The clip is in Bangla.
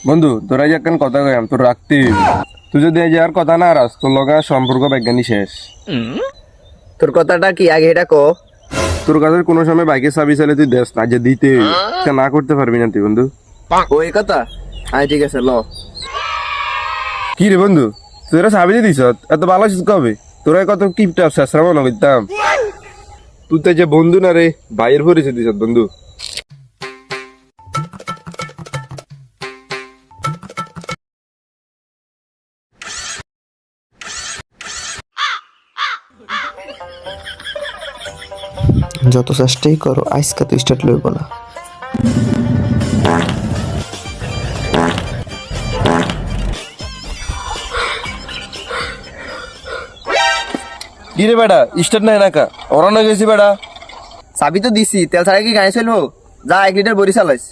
বন্ধু তোরা যে একখান কথা কইম তোর রাখতে হইব। তুই যদি এই যে আর কথা না রাস তোর লগা সম্পর্ক বিজ্ঞানী শেষ। তোর কথাটা কি আগে এটা কো। তোর কাছে কোনো সময় বাইকে চাবি চাইলে তুই দেস না যে দিতে হইব। তা না করতে পারবি না তুই বন্ধু। ওই কথা আয় ঠিক আছে ল। কি রে বন্ধু তোরা চাবি দিয়ে দিস এত ভালো আছিস কবে তোরা কত কিপটা শেষরা মনে করতাম তুই তো যে বন্ধু না রে ভাইয়ের পরিচয় দিস বন্ধু। যত চেষ্টাই করো আজকে তো স্টার্ট লইব না। কি রে বেটা স্টার্ট নাই নাকা ওরা না গেছি বেটা। চাবি তো দিছি তেল ছাড়া কি গাড়ি চলবো। যা 1 লিটার বড়ি চালাইস।